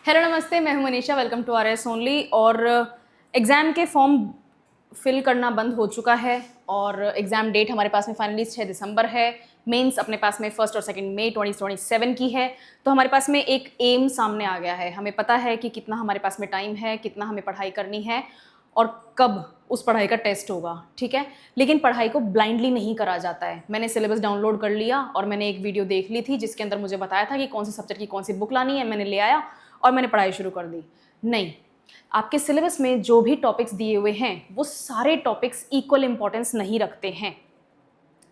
Hello नमस्ते, मैं हूं Manisha. Welcome to RS only. और एग्ज़ाम के फॉर्म फिल करना बंद हो चुका है और एग्ज़ाम डेट हमारे पास में फाइनली 6 दिसंबर है। मेंस अपने पास में 1 और 2 मई 2027 की है। तो हमारे पास में एक एम सामने आ गया है। हमें पता है कि कितना हमारे पास में टाइम है, कितना हमें पढ़ाई करनी है और कब उस पढ़ाई का टेस्ट होगा, ठीक है। लेकिन पढ़ाई को ब्लाइंडली नहीं करा जाता है। मैंने सिलेबस डाउनलोड कर लिया और मैंने एक वीडियो देख ली थी जिसके अंदर मुझे बताया था कि कौन से सब्जेक्ट की कौन सी बुक लानी है। मैंने ले आया और मैंने पढ़ाई शुरू कर दी। नहीं, आपके सिलेबस में जो भी टॉपिक्स दिए हुए हैं वो सारे टॉपिक्स इक्वल इंपॉर्टेंस नहीं रखते हैं।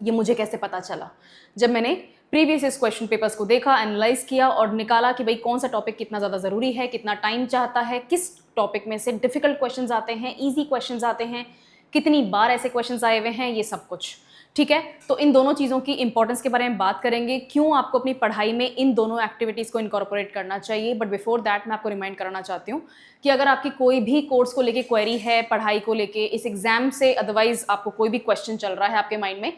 ये मुझे कैसे पता चला? जब मैंने प्रीवियस क्वेश्चन पेपर्स को देखा, एनालाइज किया और निकाला कि भाई कौन सा टॉपिक कितना ज़्यादा ज़रूरी है, कितना टाइम चाहता है, किस टॉपिक में से डिफिकल्ट क्वेश्चंस आते हैं, इजी क्वेश्चंस आते हैं, कितनी बार ऐसे क्वेश्चंस आए हुए हैं, ये सब कुछ, ठीक है। तो इन दोनों चीज़ों की इंपॉर्टेंस के बारे में बात करेंगे, क्यों आपको अपनी पढ़ाई में इन दोनों एक्टिविटीज़ को इनकॉर्पोरेट करना चाहिए। बट बिफोर दैट मैं आपको रिमाइंड कराना चाहती हूँ कि अगर आपकी कोई भी कोर्स को लेके क्वेरी है, पढ़ाई को लेके, इस एग्जाम से अदरवाइज आपको कोई भी क्वेश्चन चल रहा है आपके माइंड में,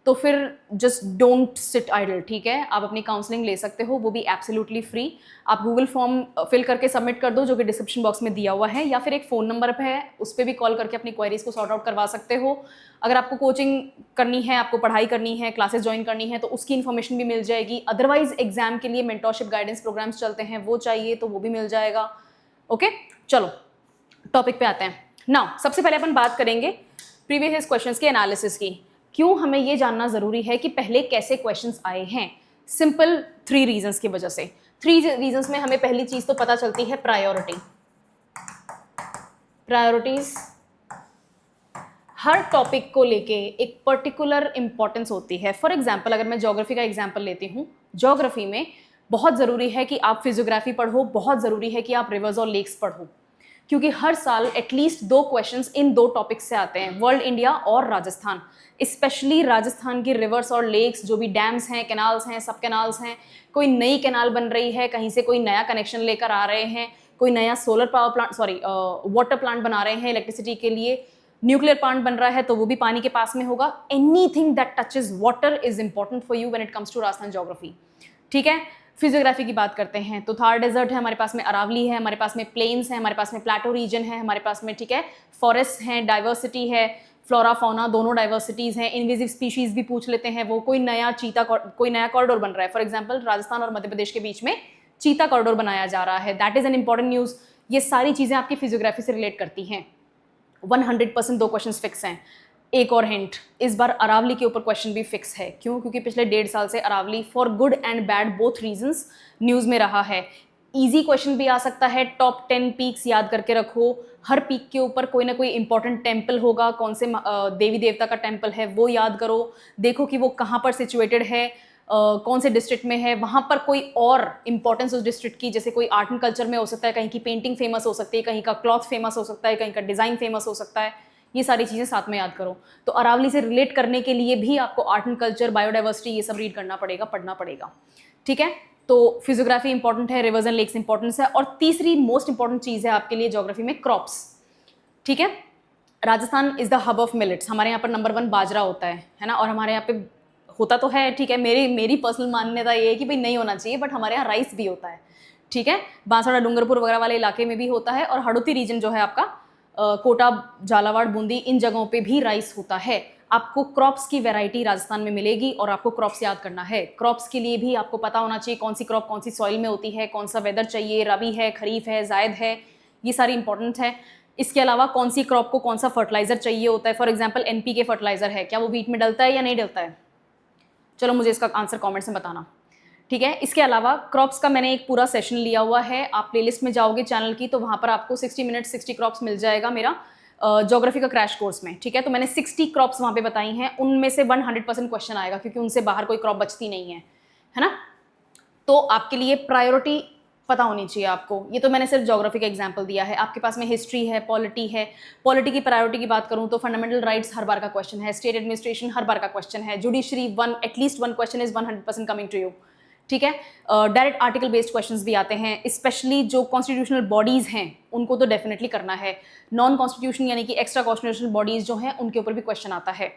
तो फिर जस्ट डोंट सिट आइडल, ठीक है। आप अपनी काउंसलिंग ले सकते हो, वो भी एब्सोल्युटली फ्री। आप गूगल फॉर्म फिल करके सबमिट कर दो जो कि डिस्क्रिप्शन बॉक्स में दिया हुआ है, या फिर एक फ़ोन नंबर पे है, उस पर भी कॉल करके अपनी क्वेरीज को सॉर्ट आउट करवा सकते हो। अगर आपको कोचिंग करनी है, आपको पढ़ाई करनी है, क्लासेस ज्वाइन करनी है, तो उसकी इन्फॉर्मेशन भी मिल जाएगी। अदरवाइज एग्जाम के लिए मेंटोरशिप गाइडेंस प्रोग्राम्स चलते हैं, वो चाहिए तो वो भी मिल जाएगा। ओके, चलो टॉपिक पे आते हैं। नाउ सबसे पहले अपन बात करेंगे प्रीवियस क्वेश्चंस के एनालिसिस की। क्यों हमें ये जानना जरूरी है कि पहले कैसे क्वेश्चंस आए हैं? सिंपल 3 रीजंस की वजह से। 3 रीजंस में हमें पहली चीज तो पता चलती है प्रायोरिटी। प्रायोरिटीज हर टॉपिक को लेके एक पर्टिकुलर इंपॉर्टेंस होती है। फॉर एग्जाम्पल अगर मैं ज्योग्राफी का एग्जाम्पल लेती हूँ, ज्योग्राफी में बहुत ज़रूरी है कि आप फिजियोग्राफी पढ़ो, बहुत ज़रूरी है कि आप रिवर्स और लेक्स पढ़ो, क्योंकि हर साल एटलीस्ट 2 क्वेश्चंस इन 2 टॉपिक्स से आते हैं, वर्ल्ड इंडिया और राजस्थान। स्पेशली राजस्थान की रिवर्स और लेक्स, जो भी डैम्स हैं, कैनाल्स हैं, सब कैनाल्स हैं, कोई नई कैनाल बन रही है, कहीं से कोई नया कनेक्शन लेकर आ रहे हैं, कोई नया solar power plant, water plant बना रहे हैं इलेक्ट्रिसिटी के लिए, न्यूक्लियर प्लांट बन रहा है तो वो भी पानी के पास में होगा। Anything that touches water is important for you when it comes to Rajasthan geography, ठीक है। फिजियोग्राफी की बात करते हैं तो थार डेजर्ट है हमारे पास में, अरावली है हमारे पास में, प्लेन्स है हमारे पास में, प्लेटो रीजन है हमारे पास में, ठीक है, फॉरेस्ट हैं, डाइवर्सिटी है, फ्लोरा फौना दोनों डाइवर्सिटीज हैं, इन्वेजिव स्पीशीज भी पूछ लेते हैं, वो कोई नया कोई नया कॉरिडोर बन रहा है, फॉर एग्जाम्पल राजस्थान और मध्य प्रदेश के बीच में चीता कॉरिडोर बनाया जा रहा है, that is an important news. ये सारी चीजें आपकी फिजियोग्राफी से रिलेट करती हैं। 100% 2 क्वेश्चन फिक्स हैं। एक और हिंट, इस बार अरावली के ऊपर क्वेश्चन भी फिक्स है। क्यों? क्योंकि पिछले 1.5 साल से Aravalli for good and bad both reasons news में रहा है। इजी क्वेश्चन भी आ सकता है। टॉप 10 पीक्स याद करके रखो, हर पीक के ऊपर कोई ना कोई इंपॉर्टेंट टेम्पल होगा, कौन से देवी देवता का टेम्पल है वो याद करो, देखो कि वो कहाँ पर सिचुएटेड है, कौन से डिस्ट्रिक्ट में है, वहाँ पर कोई और इंपॉर्टेंस उस डिस्ट्रिक्ट की, जैसे कोई आर्ट एंड कल्चर में हो सकता है, कहीं की पेंटिंग फेमस हो सकती है, कहीं का क्लॉथ फेमस हो सकता है, कहीं का डिज़ाइन फेमस हो सकता है। ये सारी चीज़ें साथ में याद करो। तो अरावली से रिलेट करने के लिए भी आपको आर्ट एंड कल्चर, बायोडाइवर्सिटी, ये सब रीड करना पड़ेगा, पढ़ना पड़ेगा, ठीक है। तो फिजियोग्राफी इंपॉर्टेंट है, रिवर्स एंड लेक्स इंपॉर्टेंस है। और तीसरी मोस्ट इंपॉर्टेंट चीज़ है आपके लिए ज्योग्राफी में क्रॉप्स, ठीक है। Rajasthan is the hub of millets. हमारे यहाँ पर नंबर 1 बाजरा होता है ना, और हमारे यहाँ पे होता तो है, ठीक है। मेरी पर्सनल मान्यता ये है कि भाई नहीं होना चाहिए, बट हमारे यहाँ राइस भी होता है, ठीक है। बांसवाड़ा, डूंगरपुर वगैरह वाले इलाके में भी होता है, और हड़ौती रीजन जो है आपका, कोटा, झालावाड़, बूंदी, इन जगहों पे भी राइस होता है। आपको क्रॉप्स की वैरायटी राजस्थान में मिलेगी और आपको क्रॉप्स याद करना है। क्रॉप्स के लिए भी आपको पता होना चाहिए कौन सी क्रॉप कौन सी सॉइल में होती है, कौन सा वेदर चाहिए, रबी है, खरीफ है, जायद है, ये सारी इंपॉर्टेंट है। इसके अलावा कौन सी क्रॉप को कौन सा फर्टिलाइजर चाहिए होता है। फॉर एग्जाम्पल NPK फर्टिलाइजर है, क्या वो वीट में डलता है या नहीं डलता है? चलो मुझे इसका आंसर कमेंट्स में बताना, ठीक है। इसके अलावा क्रॉप्स का मैंने एक पूरा सेशन लिया हुआ है, आप प्लेलिस्ट में जाओगे चैनल की तो वहाँ पर आपको 60 मिनट 60 क्रॉप्स मिल जाएगा मेरा ज्योग्राफी का क्रैश कोर्स में, ठीक है। तो मैंने 60 क्रॉप्स वहाँ पे बताई हैं, उनमें से 100% क्वेश्चन आएगा, क्योंकि उनसे बाहर कोई क्रॉप बचती नहीं है ना। तो आपके लिए प्रायोरिटी पता होनी चाहिए आपको। ये तो मैंने सिर्फ ज्योग्राफी का एग्जांपल दिया है, आपके पास में हिस्ट्री है, पॉलिटी है। पॉलिटी की प्रायोरिटी की बात करूं तो फंडामेंटल राइट्स हर बार का क्वेश्चन है, स्टेट एडमिनिस्ट्रेशन हर बार का क्वेश्चन है, judiciary at least one question is 100% coming to you, ठीक है। डायरेक्ट आर्टिकल बेस्ड क्वेश्चंस भी आते हैं, स्पेशली जो कॉन्स्टिट्यूशनल बॉडीज हैं उनको तो डेफिनेटली करना है। नॉन कॉन्स्टिट्यूशन यानी कि एक्स्ट्रा कॉन्स्टिट्यूशनल बॉडीज जो हैं उनके ऊपर भी क्वेश्चन आता है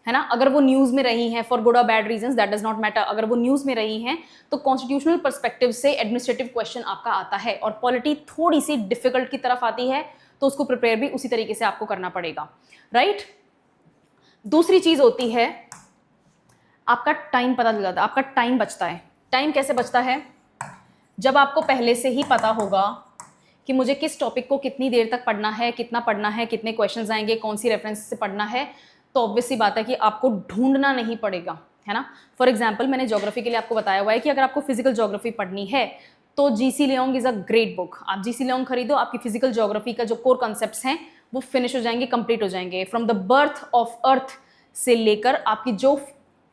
है ना। अगर वो न्यूज़ में रही हैं फॉर गुड और bad reasons, that does not matter, अगर वो न्यूज़ में रही हैं तो कॉन्स्टिट्यूशनल पर्सपेक्टिव से एडमिनिस्ट्रेटिव क्वेश्चन आपका आता है, और पॉलिटी थोड़ी सी डिफिकल्ट की तरफ आती है, तो उसको प्रिपेयर भी उसी तरीके से आपको करना पड़ेगा, राइट। दूसरी चीज होती है आपका टाइम पता चल जाता है, आपका टाइम बचता है। टाइम कैसे बचता है? जब आपको पहले से ही पता होगा कि मुझे किस टॉपिक को कितनी देर तक पढ़ना है, कितना पढ़ना है, कितने क्वेश्चंस आएंगे, कौन सी रेफरेंस से पढ़ना है, तो ऑब्वियस सी बात है कि आपको ढूंढना नहीं पड़ेगा, है ना। फॉर एग्जाम्पल मैंने ज्योग्राफी के लिए आपको बताया हुआ है कि अगर आपको फिजिकल ज्योग्राफी पढ़नी है तो GC Leong is a great book. आप जीसी लियोंग खरीदो, आपकी फिजिकल ज्योग्राफी का जो कोर कॉन्सेप्ट्स हैं वो फिनिश हो जाएंगे, कंप्लीट हो जाएंगे। From the birth of earth से लेकर आपकी जो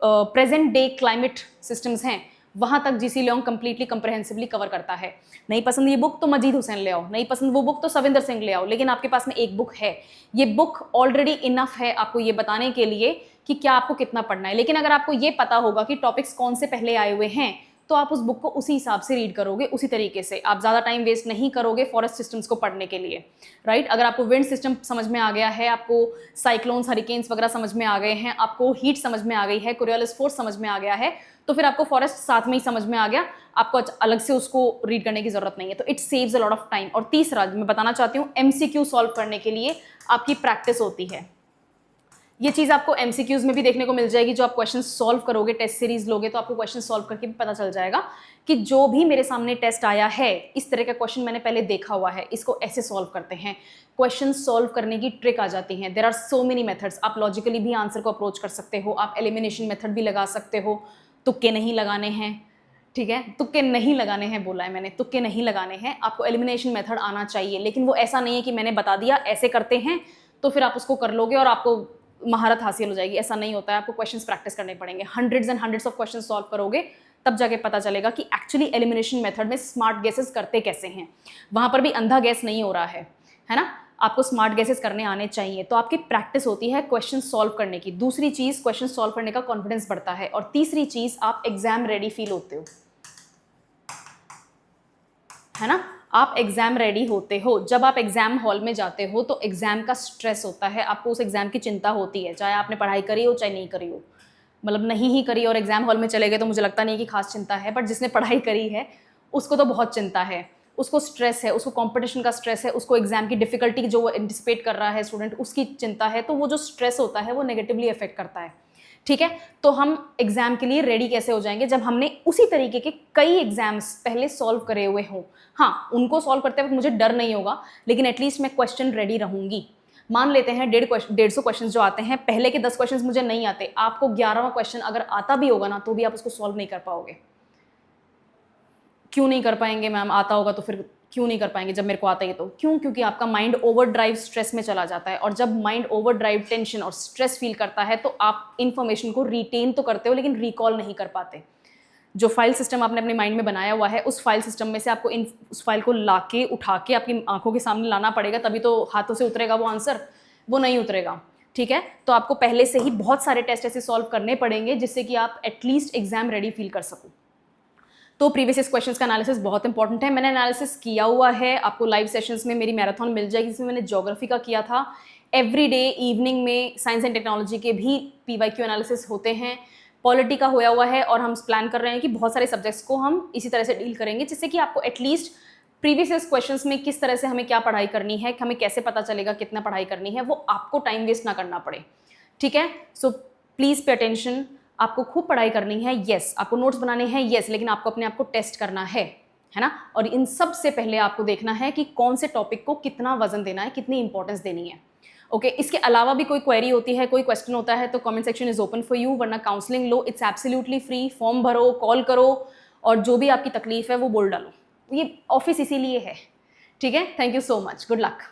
प्रेजेंट डे क्लाइमेट सिस्टम्स हैं वहां तक जीसी लियोंग कंप्लीटली कंप्रहेंसिवली कवर करता है। नहीं पसंद ये बुक तो मजीद हुसैन ले आओ, नहीं पसंद वो बुक तो सविंदर सिंह ले आओ, लेकिन आपके पास में एक बुक है। ये बुक ऑलरेडी इनफ है आपको ये बताने के लिए कि क्या आपको कितना पढ़ना है। लेकिन अगर आपको ये पता होगा कि टॉपिक्स कौन से पहले आए हुए हैं तो आप उस बुक को उसी हिसाब से रीड करोगे, उसी तरीके से आप ज़्यादा टाइम वेस्ट नहीं करोगे फॉरेस्ट सिस्टम्स को पढ़ने के लिए, राइट। अगर आपको विंड सिस्टम समझ में आ गया है, आपको साइक्लोन्स हरिकेन्स वगैरह समझ में आ गए हैं, आपको हीट समझ में आ गई है, कोरियोलिस फोर्स समझ में आ गया है, तो फिर आपको फॉरेस्ट साथ में ही समझ में आ गया, आपको अलग से उसको रीड करने की जरूरत नहीं है। तो it saves a lot of time. और तीसरा मैं बताना चाहती हूँ, एमसीक्यू सॉल्व करने के लिए आपकी प्रैक्टिस होती है। ये चीज़ आपको एमसीक्यूज में भी देखने को मिल जाएगी। जो आप क्वेश्चन सॉल्व करोगे, टेस्ट सीरीज लोगे तो आपको क्वेश्चन सॉल्व करके भी पता चल जाएगा कि जो भी मेरे सामने टेस्ट आया है इस तरह का क्वेश्चन मैंने पहले देखा हुआ है, इसको ऐसे सॉल्व करते हैं। क्वेश्चन सॉल्व करने की ट्रिक आ जाती है। There are so many methods. आप लॉजिकली भी आंसर को अप्रोच कर सकते हो, आप एलिमिनेशन मेथड भी लगा सकते हो, तुक्के नहीं लगाने हैं, ठीक है, तुक्के नहीं लगाने हैं बोला है मैंने, तुक्के नहीं लगाने हैं। आपको एलिमिनेशन मेथड आना चाहिए, लेकिन वो ऐसा नहीं है कि मैंने बता दिया ऐसे करते हैं तो फिर आप उसको कर लोगे और आपको महारत हासिल हो जाएगी, ऐसा नहीं होता है। आपको क्वेश्चंस प्रैक्टिस करने पड़ेंगे, hundreds and hundreds of question solve करोगे तब जाके पता चलेगा कि एक्चुअली एलिमिनेशन मेथड में स्मार्ट गेसेस करते कैसे हैं। वहां पर भी अंधा गैस नहीं हो रहा है ना। आपको स्मार्ट गेसेस करने आने चाहिए, तो आपकी प्रैक्टिस होती है क्वेश्चन सॉल्व करने की। दूसरी चीज, क्वेश्चन सॉल्व करने का कॉन्फिडेंस बढ़ता है। और तीसरी चीज, आप एग्जाम रेडी फील होते हो, है ना। आप एग्जाम रेडी होते हो। जब आप एग्जाम हॉल में जाते हो तो एग्जाम का स्ट्रेस होता है, आपको उस एग्जाम की चिंता होती है, चाहे आपने पढ़ाई करी हो चाहे नहीं करी हो। मतलब नहीं ही करी और एग्जाम हॉल में चले गए तो मुझे लगता नहीं कि खास चिंता है, बट जिसने पढ़ाई करी है उसको तो बहुत चिंता है, उसको स्ट्रेस है, उसको कंपटीशन का स्ट्रेस है, उसको एग्जाम की डिफिकल्टी जो वो एंटिसिपेट कर रहा है स्टूडेंट उसकी चिंता है। तो वो जो स्ट्रेस होता है वो नेगेटिवली अफेक्ट करता है, ठीक है। तो हम एग्जाम के लिए रेडी कैसे हो जाएंगे? जब हमने उसी तरीके के कई एग्जाम्स पहले सॉल्व करे हुए हों। हाँ, उनको सॉल्व करते वक्त मुझे डर नहीं होगा, लेकिन एटलीस्ट मैं क्वेश्चन रेडी रहूंगी। मान लेते हैं 150 क्वेश्चन जो आते हैं, पहले के 10 क्वेश्चन मुझे नहीं आते, आपको 11वां क्वेश्चन अगर आता भी होगा ना तो भी आप उसको सॉल्व नहीं कर पाओगे। क्यों नहीं कर पाएंगे मैम? आता होगा तो फिर क्यों नहीं कर पाएंगे जब मेरे को आता है तो? क्यों? क्योंकि आपका माइंड ओवर ड्राइव स्ट्रेस में चला जाता है, और जब माइंड ओवर ड्राइव टेंशन और स्ट्रेस फील करता है तो आप इन्फॉर्मेशन को रिटेन तो करते हो लेकिन रिकॉल नहीं कर पाते। जो फाइल सिस्टम आपने अपने माइंड में बनाया हुआ है उस फाइल सिस्टम में से आपको उस फाइल को लाके उठा के आपकी आंखों के सामने लाना पड़ेगा, तभी तो हाथों से उतरेगा वो आंसर, वो नहीं उतरेगा, ठीक है। तो आपको पहले से ही बहुत सारे टेस्ट ऐसे सॉल्व करने पड़ेंगे जिससे कि आप एटलीस्ट एग्जाम रेडी फील कर सको। तो प्रीवियस क्वेश्चंस का एनालिसिस बहुत इंपॉर्टेंट है। मैंने एनालिसिस किया हुआ है, आपको लाइव सेशंस में मेरी मैराथन मिल जाएगी जिसमें मैंने ज्योग्राफी का किया था। एवरी डे इवनिंग में साइंस एंड टेक्नोलॉजी के भी पीवाईक्यू एनालिसिस होते हैं, पॉलिटी का होया हुआ है, और हम प्लान कर रहे हैं कि बहुत सारे सब्जेक्ट्स को हम इसी तरह से डील करेंगे जिससे कि आपको एटलीस्ट प्रीवियस क्वेश्चंस में किस तरह से हमें क्या पढ़ाई करनी है, हमें कैसे पता चलेगा कितना पढ़ाई करनी है, वो आपको टाइम वेस्ट ना करना पड़े, ठीक है। So please pay attention. आपको खूब पढ़ाई करनी है, यस, आपको नोट्स बनाने हैं, यस, लेकिन आपको अपने आप को टेस्ट करना है ना। और इन सब से पहले आपको देखना है कि कौन से टॉपिक को कितना वजन देना है, कितनी इंपॉर्टेंस देनी है, ओके। इसके अलावा भी कोई क्वेरी होती है, कोई क्वेश्चन होता है तो comment section is open for you, वरना काउंसलिंग लो, इट्स एब्सोल्युटली फ्री। फॉर्म भरो, कॉल करो, और जो भी आपकी तकलीफ है वो बोल डालो। ये ऑफिस इसीलिए है, ठीक है। Thank you so much, good luck.